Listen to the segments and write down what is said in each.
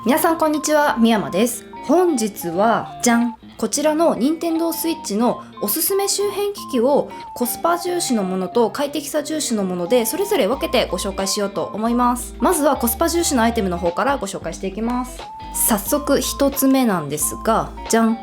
皆さんこんにちは、みやまです。本日はじゃん、こちらの任天堂スイッチのおすすめ周辺機器をコスパ重視のものと快適さ重視のものでそれぞれ分けてご紹介しようと思います。まずはコスパ重視のアイテムの方からご紹介していきます。早速一つ目なんですが、じゃん、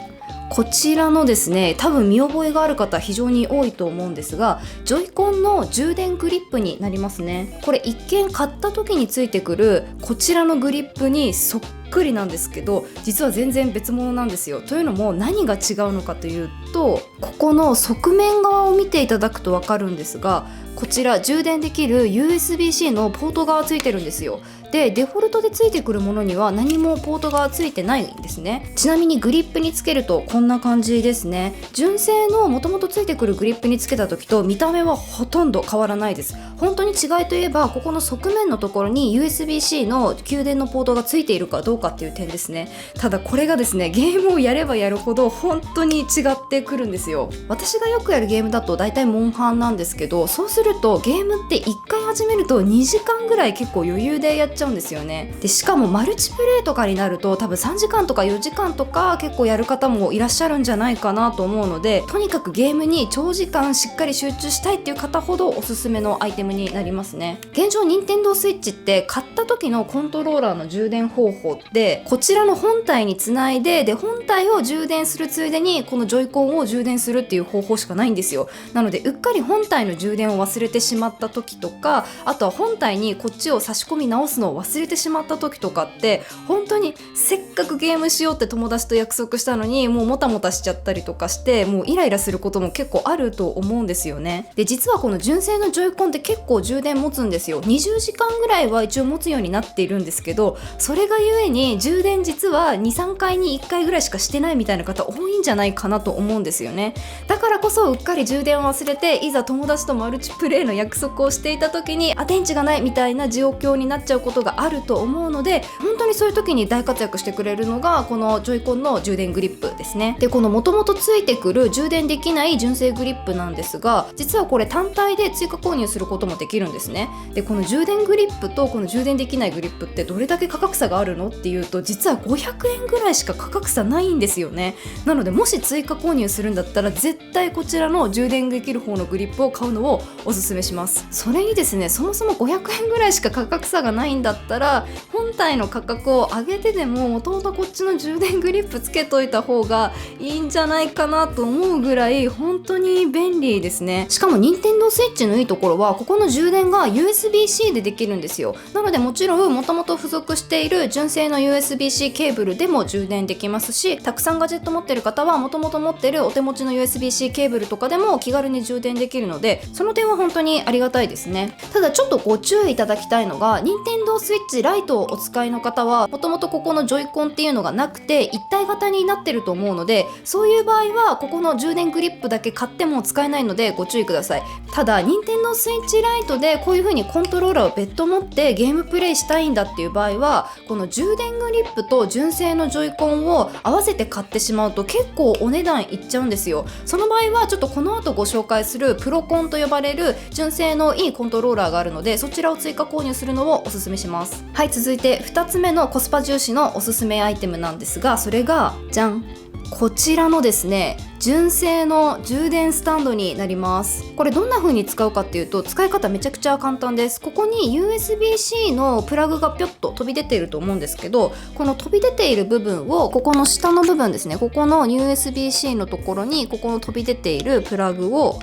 こちらのですね、多分見覚えがある方非常に多いと思うんですが、ジョイコンの充電グリップになりますね。これ一見買った時についてくるこちらのグリップにそっくりなんですけど、実は全然別物なんですよ。というのも何が違うのかというと、ここの側面側を見ていただくと分かるんですが、こちら充電できる USB-C のポートがついてるんですよ。で、デフォルトでついてくるものには何もポートがついてないんですね。ちなみにグリップにつけるとこんな感じですね。純正の元々ついてくるグリップにつけた時と見た目はほとんど変わらないです。本当に違いといえば、ここの側面のところに USB-C の給電のポートがついているかどうかっていう点ですね。ただこれがですね、ゲームをやればやるほど本当に違ってくるんですよ。私がよくやるゲームだと大体モンハンなんですけど、そうするとゲームって1回始めると2時間ぐらい結構余裕でやっちゃうんですよね。でしかもマルチプレイとかになると多分3時間とか4時間とか結構やる方もいらっしゃるんじゃないかなと思うので、とにかくゲームに長時間しっかり集中したいっていう方ほどおすすめのアイテムになりますね。現状任天堂スイッチって買った時のコントローラーの充電方法ってこちらの本体につないで、本体を充電するついでにこのジョイコンを充電するっていう方法しかないんですよ。なのでうっかり本体の充電を忘れてしまった時とか、あとは本体にこっちを差し込み直すのを忘れてしまった時とかって、本当にせっかくゲームしようって友達と約束したのにもうもたもたしちゃったりとかして、もうイライラすることも結構あると思うんですよね。で、実はこの純正のジョイコンって結構充電持つんですよ。20時間ぐらいは一応持つようになっているんですけど、それがゆえに充電実は 2,3 回に1回ぐらいしかしてないみたいな方多いんじゃないかなと思うんですよね。だからこそうっかり充電を忘れて、いざ友達とマルチプレイの約束をしていた時に電池がないみたいな状況になっちゃうことがあると思うので、本当にそういう時に大活躍してくれるのがこのジョイコンの充電グリップですね。で、この元々ついてくる充電できない純正グリップなんですが、実はこれ単体で追加購入することもできるんですね。で、この充電グリップとこの充電できないグリップってどれだけ価格差があるのっていうと、実は500円ぐらいしか価格差ないんですよね。なのでもし追加購入するんだったら絶対こちらの充電できる方のグリップを買うのをおすすめします。それにですね、そもそも500円ぐらいしか価格差がないんだったら、本体の価格を上げてでも元々こっちの充電グリップつけといた方がいいんじゃないかなと思うぐらい本当に便利ですね。しかも任天堂スイッチのいいところは、ここの充電が USB-C でできるんですよ。なのでもちろん元々付属している純正の USB-C ケーブルでも充電できますし、たくさんガジェット持ってる方は元々持ってるお手持ちの USB-C ケーブルとかでも気軽に充電できるので、その点は本当にありがたいですね。ただちょっとご注意いただきたいのが、任天堂スイッチライトをお使いの方は元々ここのジョイコンっていうのがなくて一体型になってると思うので、そういう場合はここの充電グリップだけ買っても使えないのでご注意ください。ただ任天堂スイッチライトでこういう風にコントローラーを別途持ってゲームプレイしたいんだっていう場合は、この充電グリップと純正のジョイコンを合わせて買ってしまうと結構お値段いっちゃうんですよ。その場合はちょっとこの後ご紹介するプロコンと呼ばれる純正のいいコントローラーがあるので、そちらを追加購入するのをおすすめします。はい、続いて2つ目のコスパ重視のおすすめアイテムなんですが、それがじゃん、こちらのですね、純正の充電スタンドになります。これどんな風に使うかっていうと、使い方めちゃくちゃ簡単です。ここに USB-C のプラグがぴょっと飛び出ていると思うんですけど、この飛び出ている部分をここの下の部分ですね、ここの USB-C のところにここの飛び出ているプラグを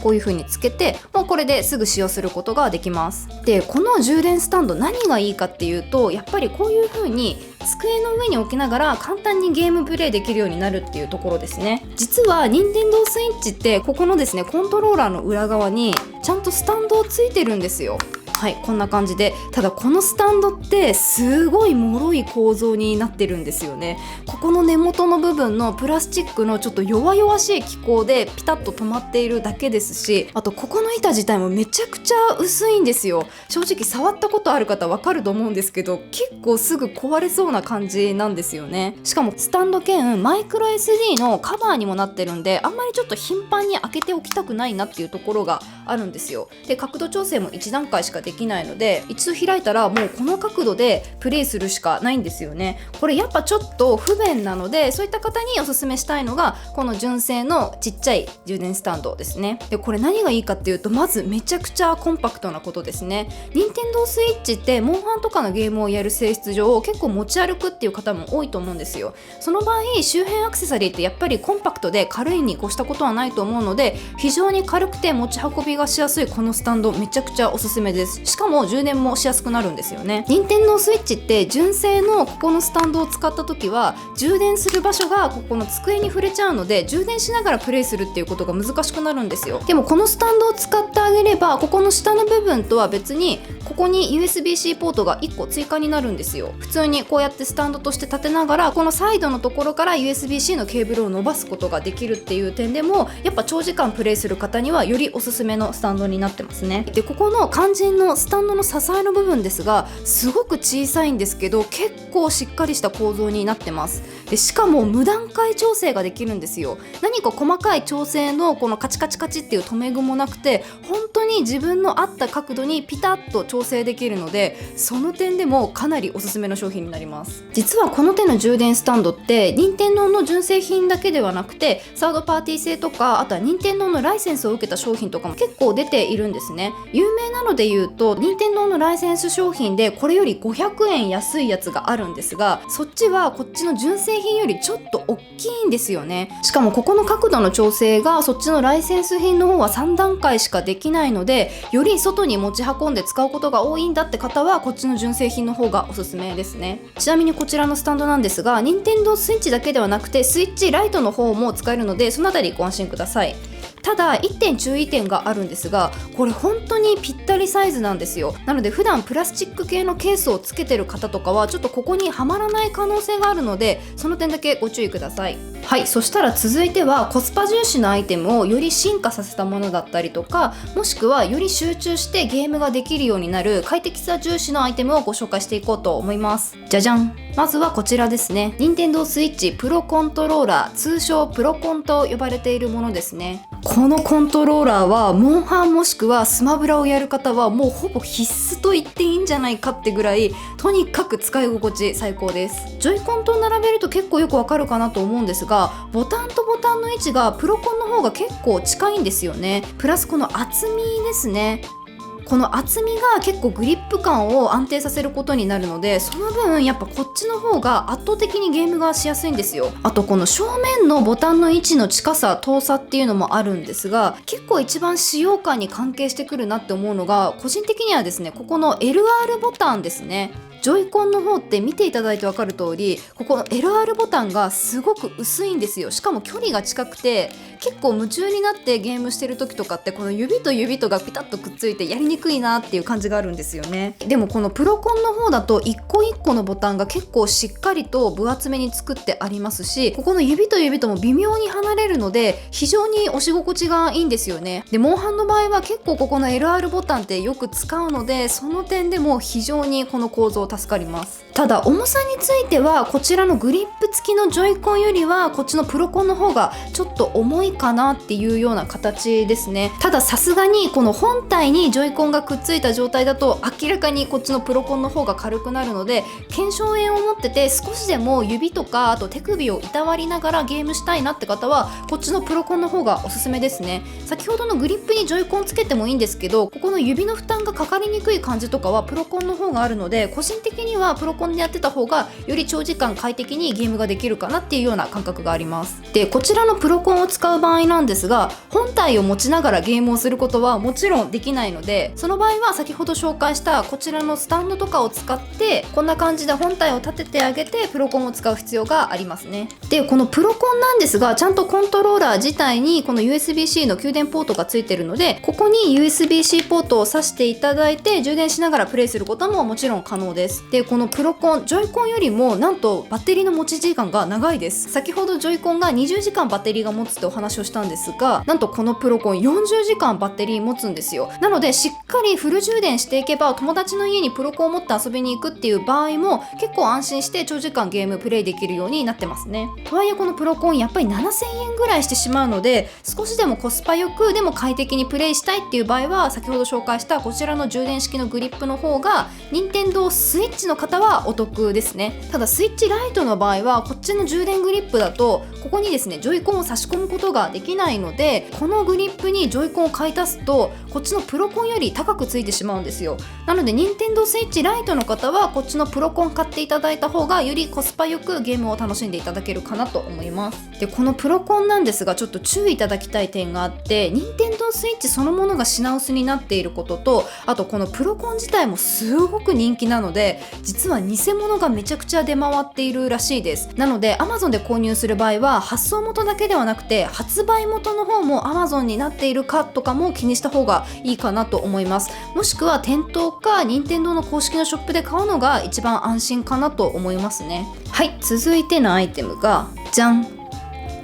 こういう風につけて、もうこれですぐ使用することができます。で、この充電スタンド何がいいかっていうと、やっぱりこういう風に机の上に置きながら簡単にゲームプレイできるようになるっていうところですね。実は任天堂スイッチってここのですね、コントローラーの裏側にちゃんとスタンドをついてるんですよ。はい、こんな感じで、ただこのスタンドってすごい脆い構造になってるんですよね。ここの根元の部分のプラスチックのちょっと弱々しい気候でピタッと止まっているだけですし、あとここの板自体もめちゃくちゃ薄いんですよ。正直触ったことある方わかると思うんですけど、結構すぐ壊れそうな感じなんですよね。しかもスタンド兼マイクロ SD のカバーにもなってるんで、あんまりちょっと頻繁に開けておきたくないなっていうところがあるんですよ。で、角度調整も1段階しかでできないので、一度開いたらもうこの角度でプレイするしかないんですよね。これやっぱちょっと不便なので、そういった方におすすめしたいのがこの純正のちっちゃい充電スタンドですね。でこれ何がいいかっていうと、まずめちゃくちゃコンパクトなことですね。任天堂スイッチってモンハンとかのゲームをやる性質上結構持ち歩くっていう方も多いと思うんですよ。その場合周辺アクセサリーってやっぱりコンパクトで軽いに越したことはないと思うので、非常に軽くて持ち運びがしやすいこのスタンドめちゃくちゃおすすめです。しかも充電もしやすくなるんですよね。任天堂スイッチって純正のここのスタンドを使った時は充電する場所がここの机に触れちゃうので、充電しながらプレイするっていうことが難しくなるんですよ。でもこのスタンドを使ってあげれば、ここの下の部分とは別にここに USB-C ポートが1個追加になるんですよ。普通にこうやってスタンドとして立てながら、このサイドのところから USB-C のケーブルを伸ばすことができるっていう点でも、やっぱ長時間プレイする方にはよりおすすめのスタンドになってますね。でここの肝心のスタンドの支えの部分ですが、すごく小さいんですけど結構しっかりした構造になってます。でしかも無段階調整ができるんですよ。何か細かい調整のこのカチカチカチっていう留め具もなくて、本当に自分の合った角度にピタッと調整できるので、その点でもかなりおすすめの商品になります。実はこの手の充電スタンドって任天堂の純正品だけではなくて、サードパーティー製とか、あとは任天堂のライセンスを受けた商品とかも結構出ているんですね。有名なので言うと、任天堂のライセンス商品でこれより500円安いやつがあるんですが、そっちはこっちの純正品よりちょっと大きいんですよね。しかもここの角度の調整がそっちのライセンス品の方は3段階しかできないので、より外に持ち運んで使うことが多いんだって方はこっちの純正品の方がおすすめですね。ちなみにこちらのスタンドなんですが、任天堂スイッチだけではなくてスイッチライトの方も使えるので、そのあたりご安心ください。ただ1点注意点があるんですが、これ本当にぴったりサイズなんですよ。なので普段プラスチック系のケースをつけてる方とかはちょっとここにはまらない可能性があるので、その点だけご注意ください。はい、そしたら続いてはコスパ重視のアイテムをより進化させたものだったりとか、もしくはより集中してゲームができるようになる快適さ重視のアイテムをご紹介していこうと思います。じゃじゃん。まずはこちらですね。任天堂スイッチプロコントローラー、通称プロコンと呼ばれているものですね。このコントローラーはモンハンもしくはスマブラをやる方はもうほぼ必須と言っていいんじゃないかってぐらい、とにかく使い心地最高です。ジョイコンと並べると結構よくわかるかなと思うんですが、ボタンとボタンの位置がプロコンの方が結構近いんですよね。プラスこの厚みですね。この厚みが結構グリップ感を安定させることになるので、その分やっぱこっちの方が圧倒的にゲームがしやすいんですよ。あとこの正面のボタンの位置の近さ、遠さっていうのもあるんですが、結構一番使用感に関係してくるなって思うのが、個人的にはですね、ここの LR ボタンですね。ジョイコンの方って見ていただいて分かる通り、ここの LR ボタンがすごく薄いんですよ。しかも距離が近くて、結構夢中になってゲームしてる時とかってこの指と指とがピタッとくっついてやりにくいなっていう感じがあるんですよね。でもこのプロコンの方だと一個一個のボタンが結構しっかりと分厚めに作ってありますし、ここの指と指とも微妙に離れるので非常に押し心地がいいんですよね。でモンハンの場合は結構ここの LR ボタンってよく使うので、その点でも非常にこの構造助かります。ただ重さについてはこちらのグリップ付きのジョイコンよりはこっちのプロコンの方がちょっと重いかなっていうような形ですね。たださすがにこの本体にジョイコンがくっついた状態だと明らかにこっちのプロコンの方が軽くなるので、腱鞘炎を持ってて少しでも指とかあと手首をいたわりながらゲームしたいなって方はこっちのプロコンの方がおすすめですね。先ほどのグリップにジョイコンつけてもいいんですけど、ここの指の負担がかかりにくい感じとかはプロコンの方があるので、個人的にはプロコンでやってた方がより長時間快適にゲームができるかなっていうような感覚があります。でこちらのプロコンを使う場合なんですが、本体を持ちながらゲームをすることはもちろんできないので、その場合は先ほど紹介したこちらのスタンドとかを使ってこんな感じで本体を立ててあげてプロコンを使う必要がありますね。でこのプロコンなんですが、ちゃんとコントローラー自体にこの USB-C の給電ポートがついてるので、ここに USB-C ポートを挿していただいて充電しながらプレイすることももちろん可能です。でこのプロコン、ジョイコンよりもなんとバッテリーの持ち時間が長いです。先ほどジョイコンが20時間バッテリーが持つってお話をしたんですが、なんとこのプロコン40時間バッテリー持つんですよ。なのでしっかりフル充電していけば友達の家にプロコンを持って遊びに行くっていう場合も結構安心して長時間ゲームプレイできるようになってますね。とはいえこのプロコンやっぱり7000円ぐらいしてしまうので、少しでもコスパよくでも快適にプレイしたいっていう場合は先ほど紹介したこちらの充電式のグリップの方が任天堂スイッチの方はお得ですね。ただスイッチライトの場合はこっちの充電グリップだとここにですねジョイコンを差し込むことができないので、このグリップにジョイコンを買い足すとこっちのプロコンより高くついてしまうんですよ。なので任天堂スイッチライトの方はこっちのプロコン買っていただいた方がよりコスパよくゲームを楽しんでいただけるかなと思います。でこのプロコンなんですがちょっと注意いただきたい点があって、任天堂スイッチそのものが品薄になっていることと、あとこのプロコン自体もすごく人気なので実は偽物がめちゃくちゃ出回っているらしいです。なので Amazon で購入する場合は発送元だけではなくて発売元の方も Amazon になっているかとかも気にした方がいいかなと思います。もしくは店頭か任天堂の公式のショップで買うのが一番安心かなと思いますね。はい、続いてのアイテムがじゃん、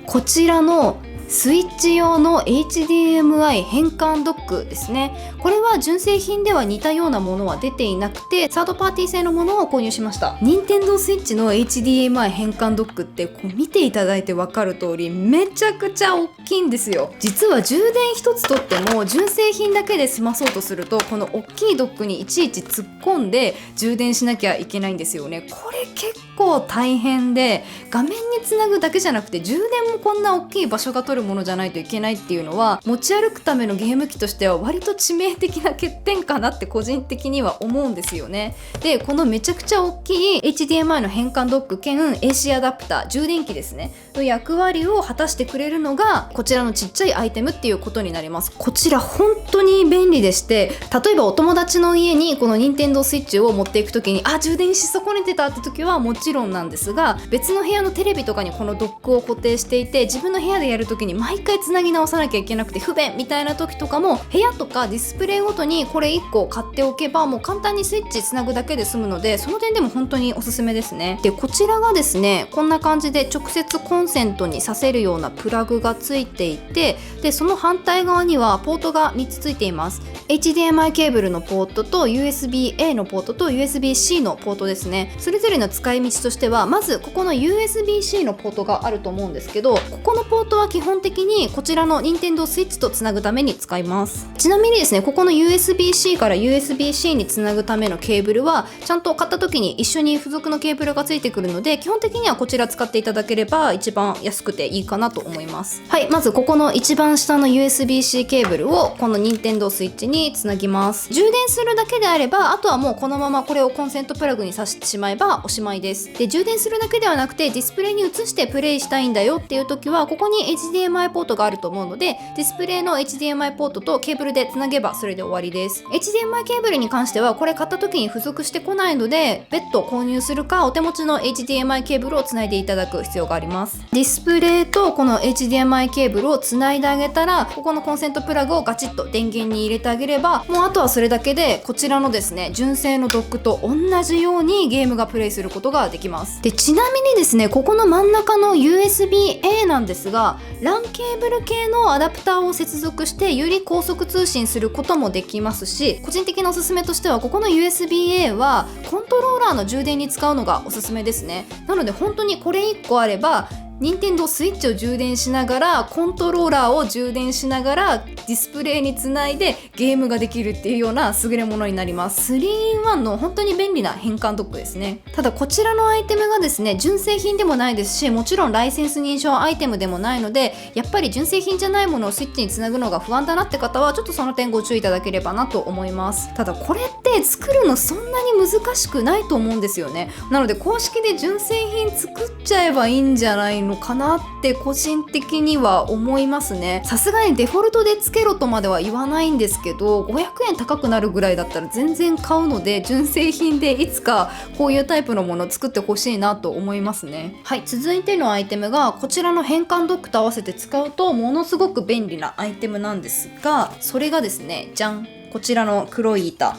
こちらのスイッチ用の HDMI 変換ドックですね。これは純正品では似たようなものは出ていなくてサードパーティー製のものを購入しました。任天堂スイッチの HDMI 変換ドックってこう見ていただいて分かる通りめちゃくちゃ大きいんですよ。実は充電一つとっても純正品だけで済まそうとするとこの大きいドックにいちいち突っ込んで充電しなきゃいけないんですよね。これ結構大変で、画面につなぐだけじゃなくて充電もこんな大きい場所が取るものじゃないといけないっていうのは持ち歩くためのゲーム機としては割と致命的な欠点かなって個人的には思うんですよね。でこのめちゃくちゃ大きい HDMI の変換ドック兼 AC アダプター充電器ですねの役割を果たしてくれるのがこちらのちっちゃいアイテムっていうことになります。こちら本当に便利でして、例えばお友達の家にこの Nintendo Switch を持っていく時に充電し損ねてたって時はもちろんなんですが、別の部屋のテレビとかにこのドックを固定していて自分の部屋でやる時に毎回つなぎ直さなきゃいけなくて不便みたいな時とかも部屋とかディスプレイごとにこれ1個買っておけばもう簡単にスイッチつなぐだけで済むので、その点でも本当におすすめですね。でこちらがですねこんな感じで直接コンセントに挿せるようなプラグがついていて、でその反対側にはポートが3つついています。 HDMI ケーブルのポートと USB-A のポートと USB-C のポートですね。それぞれの使い道としてはまずここの USB-C のポートがあると思うんですけど、ここのポートは基本的にこちらの Nintendo Switch とつなぐために使います。ちなみにですねここの USB-C から USB-C につなぐためのケーブルはちゃんと買った時に一緒に付属のケーブルがついてくるので基本的にはこちら使っていただければ一番安くていいかなと思います。はい、まずここの一番下の USB-C ケーブルをこの Nintendo Switch につなぎます。充電するだけであればあとはもうこのままこれをコンセントプラグに挿してしまえばおしまいです。で充電するだけではなくてディスプレイに移してプレイしたいんだよっていう時はここに HDMI ポートがあると思うのでディスプレイの HDMI ポートとケーブルでつなげばそれで終わりです。 HDMI ケーブルに関してはこれ買った時に付属してこないので別途購入するかお手持ちの HDMI ケーブルをつないでいただく必要があります。ディスプレイとこの HDMI ケーブルをつないであげたらここのコンセントプラグをガチッと電源に入れてあげればもうあとはそれだけでこちらのですね純正のドックと同じようにゲームがプレイすることができます。でちなみにですねここの真ん中の USB-A なんですが LAN ケーブル系のアダプターを接続してより高速通信することもできますし、個人的なおすすめとしてはここの USB-A はコントローラーの充電に使うのがおすすめですね。なので本当にこれ1個あれば任天堂スイッチを充電しながらコントローラーを充電しながらディスプレイにつないでゲームができるっていうような優れものになります。 3-in-1 の本当に便利な変換ドックですね。ただこちらのアイテムがですね純正品でもないですしもちろんライセンス認証アイテムでもないのでやっぱり純正品じゃないものをスイッチにつなぐのが不安だなって方はちょっとその点ご注意いただければなと思います。ただこれって作るのそんなに難しくないと思うんですよね。なので公式で純正品作っちゃえばいいんじゃないのかなって個人的には思いますね。さすがにデフォルトでつけろとまでは言わないんですけど500円高くなるぐらいだったら全然買うので純正品でいつかこういうタイプのものを作ってほしいなと思いますね。はい、続いてのアイテムがこちらの変換ドックと合わせて使うとものすごく便利なアイテムなんですが、それがですねじゃん、こちらの黒い板。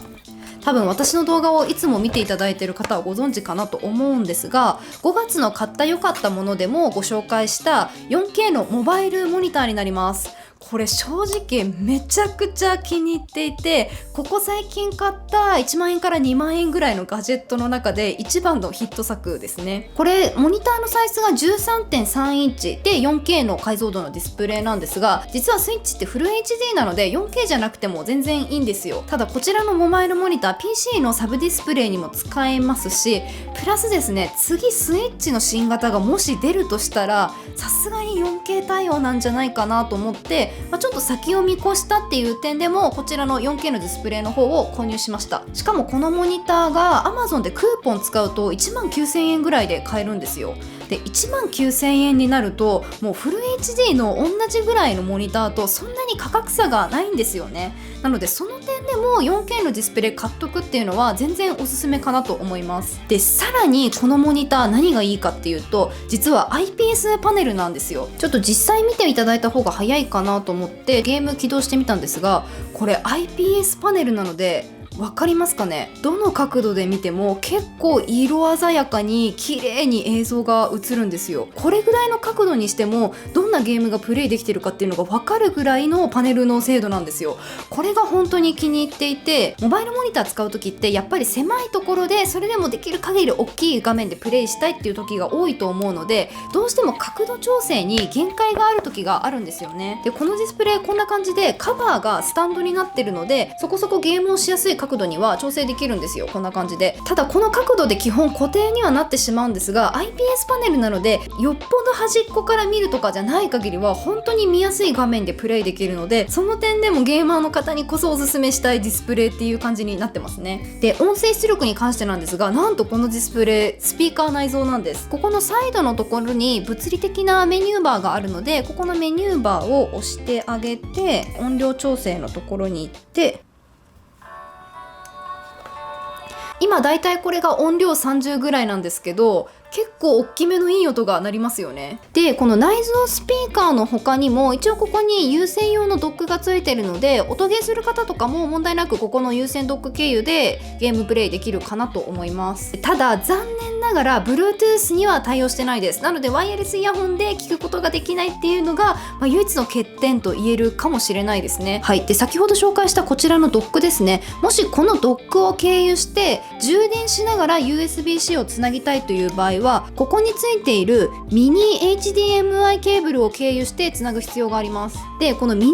多分私の動画をいつも見ていただいている方はご存知かなと思うんですが5月の買った良かったものでもご紹介した 4K のモバイルモニターになります。これ正直めちゃくちゃ気に入っていて、ここ最近買った1万円から2万円ぐらいのガジェットの中で一番のヒット作ですね。これモニターのサイズが 13.3 インチで 4K の解像度のディスプレイなんですが、実はスイッチってフル HD なので 4K じゃなくても全然いいんですよ。ただこちらのモバイルモニター PC のサブディスプレイにも使えますし、プラスですね、次スイッチの新型がもし出るとしたらさすがに 4K 対応なんじゃないかなと思って、ちょっと先を見越したっていう点でもこちらの 4K のディスプレイの方を購入しました。しかもこのモニターが Amazon でクーポン使うと1万9000円ぐらいで買えるんですよ。で1万9000円になるともうフル HD の同じぐらいのモニターとそんなに価格差がないんですよね。なのでその点でも 4K のディスプレイ買っとくっていうのは全然おすすめかなと思います。でさらにこのモニター何がいいかっていうと、実は IPS パネルなんですよ。ちょっと実際見ていただいた方が早いかなと思ってゲーム起動してみたんですが、これ IPS パネルなのでわかりますかね。どの角度で見ても結構色鮮やかに綺麗に映像が映るんですよ。これぐらいの角度にしてもどんなゲームがプレイできてるかっていうのがわかるぐらいのパネルの精度なんですよ。これが本当に気に入っていて、モバイルモニター使う時ってやっぱり狭いところでそれでもできる限り大きい画面でプレイしたいっていう時が多いと思うので、どうしても角度調整に限界がある時があるんですよね。でこのディスプレイこんな感じでカバーがスタンドになってるので、そこそこゲームをしやすい角度には調整できるんですよ。こんな感じで。ただこの角度で基本固定にはなってしまうんですが、 IPS パネルなのでよっぽど端っこから見るとかじゃない限りは本当に見やすい画面でプレイできるので、その点でもゲーマーの方にこそおすすめしたいディスプレイっていう感じになってますね。で音声出力に関してなんですが、なんとこのディスプレイスピーカー内蔵なんです。ここのサイドのところに物理的なメニューバーがあるので、ここのメニューバーを押してあげて音量調整のところに行って、今だいたいこれが音量30ぐらいなんですけど、結構大きめのいい音が鳴りますよね。でこの内蔵スピーカーの他にも一応ここに有線用のドックがついてるので、音ゲーする方とかも問題なくここの有線ドック経由でゲームプレイできるかなと思います。ただ残念ながら Bluetooth には対応してないです。なのでワイヤレスイヤホンで聞くことができないっていうのが、唯一の欠点と言えるかもしれないですね。はい。で先ほど紹介したこちらのドックですね、もしこのドックを経由して充電しながら USB-C をつなぎたいという場合は、ここについているミニ HDMI ケーブルを経由してつなぐ必要があります。でこのミニ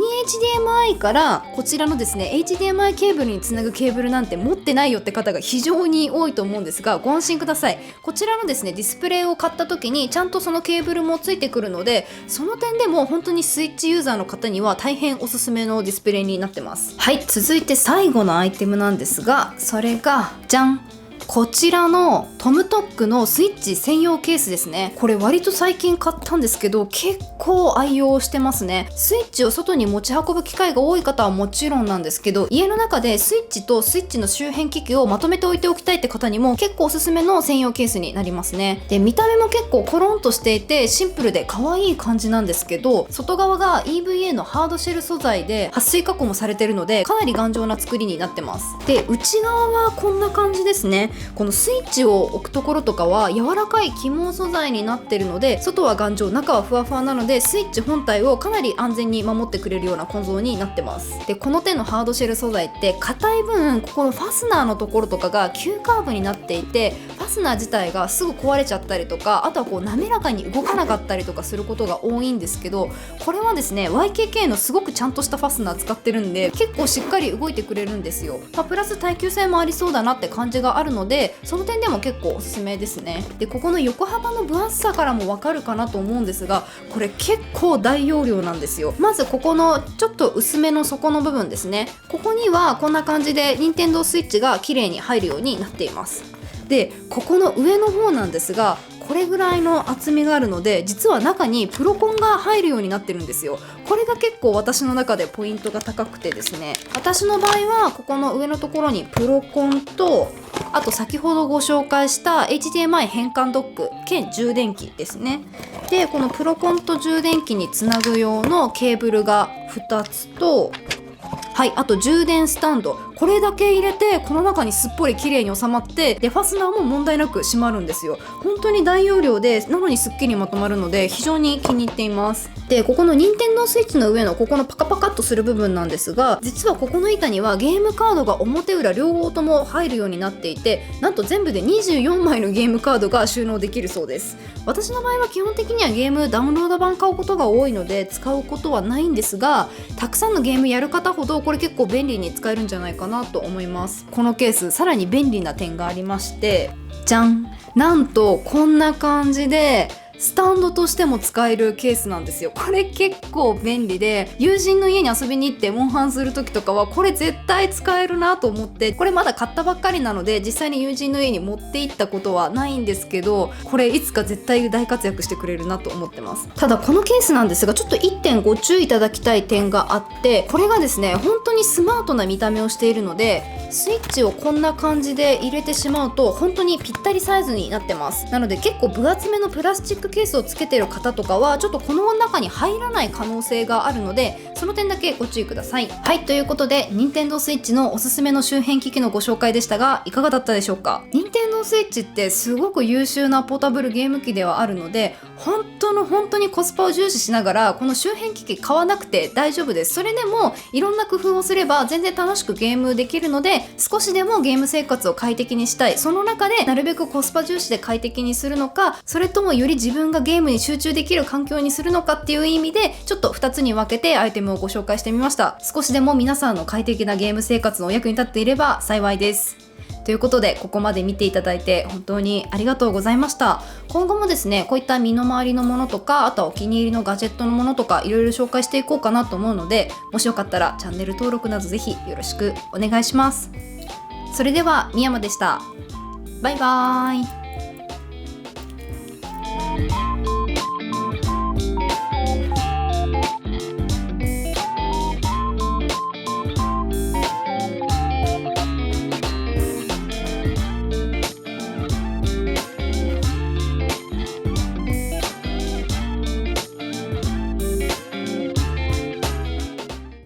HDMI からこちらのですね HDMI ケーブルにつなぐケーブルなんて持ってないよって方が非常に多いと思うんですが、ご安心ください。こちらのですねディスプレイを買った時にちゃんとそのケーブルもついてくるので、その点でも本当にスイッチユーザーの方には大変おすすめのディスプレイになってます。はい。続いて最後のアイテムなんですが、それがじゃん、こちらのトムトックのスイッチ専用ケースですね。これ割と最近買ったんですけど結構愛用してますね。スイッチを外に持ち運ぶ機会が多い方はもちろんなんですけど、家の中でスイッチとスイッチの周辺機器をまとめて置いておきたいって方にも結構おすすめの専用ケースになりますね。で見た目も結構コロンとしていてシンプルで可愛い感じなんですけど、外側が EVA のハードシェル素材で撥水加工もされてるのでかなり頑丈な作りになってます。で内側はこんな感じですね。このスイッチを置くところとかは柔らかい起毛素材になってるので、外は頑丈中はふわふわなのでスイッチ本体をかなり安全に守ってくれるような構造になってます。でこの手のハードシェル素材って硬い分ここのファスナーのところとかが急カーブになっていて、ファスナー自体がすぐ壊れちゃったりとか、あとはこう滑らかに動かなかったりとかすることが多いんですけど、これはですね YKK のすごくちゃんとしたファスナー使ってるんで結構しっかり動いてくれるんですよ。プラス耐久性もありそうだなって感じがあるので、その点でも結構おすすめですね。でここの横幅の分厚さからもわかるかなと思うんですが、これ結構大容量なんですよ。まずここのちょっと薄めの底の部分ですね、ここにはこんな感じで Nintendo Switch が綺麗に入るようになっています。でここの上の方なんですが、これぐらいの厚みがあるので実は中にプロコンが入るようになってるんですよ。これが結構私の中でポイントが高くてですね、私の場合はここの上のところにプロコンと、あと先ほどご紹介した HDMI 変換ドック兼充電器ですね。でこのプロコンと充電器につなぐ用のケーブルが2つと、はい、あと充電スタンド、これだけ入れてこの中にすっぽり綺麗に収まって、でファスナーも問題なく閉まるんですよ。本当に大容量でなのにすっきりまとまるので非常に気に入っています。でここの任天堂スイッチの上のここのパカパカっとする部分なんですが、実はここの板にはゲームカードが表裏両方とも入るようになっていて、なんと全部で24枚のゲームカードが収納できるそうです。私の場合は基本的にはゲームダウンロード版買うことが多いので使うことはないんですが、たくさんのゲームやる方ほどこれ結構便利に使えるんじゃないかなと思います。このケースさらに便利な点がありまして、じゃん、なんとこんな感じでスタンドとしても使えるケースなんですよ。これ結構便利で、友人の家に遊びに行ってモンハンする時とかはこれ絶対使えるなと思って、これまだ買ったばっかりなので実際に友人の家に持って行ったことはないんですけど、これいつか絶対大活躍してくれるなと思ってます。ただこのケースなんですが、ちょっと1点ご注意いただきたい点があって、これがですね本当にスマートな見た目をしているので、スイッチをこんな感じで入れてしまうと本当にぴったりサイズになってます。なので結構分厚めのプラスチックケースをつけてる方とかはちょっとこの中に入らない可能性があるので、その点だけご注意ください。はい、ということで任天堂スイッチのおすすめの周辺機器のご紹介でしたが、いかがだったでしょうか。任天堂スイッチってすごく優秀なポータブルゲーム機ではあるので、本当にコスパを重視しながらこの周辺機器買わなくて大丈夫です。それでもいろんな工夫をすれば全然楽しくゲームできるので、少しでもゲーム生活を快適にしたい、その中でなるべくコスパ重視で快適にするのか、それともより自分がゲームに集中できる環境にするのかっていう意味で、ちょっと2つに分けてアイテムをご紹介してみました。少しでも皆さんの快適なゲーム生活のお役に立っていれば幸いです。ということでここまで見ていただいて本当にありがとうございました。今後もですねこういった身の回りのものとか、あとはお気に入りのガジェットのものとかいろいろ紹介していこうかなと思うので、もしよかったらチャンネル登録などぜひよろしくお願いします。それではみやまでした。バイバーイ。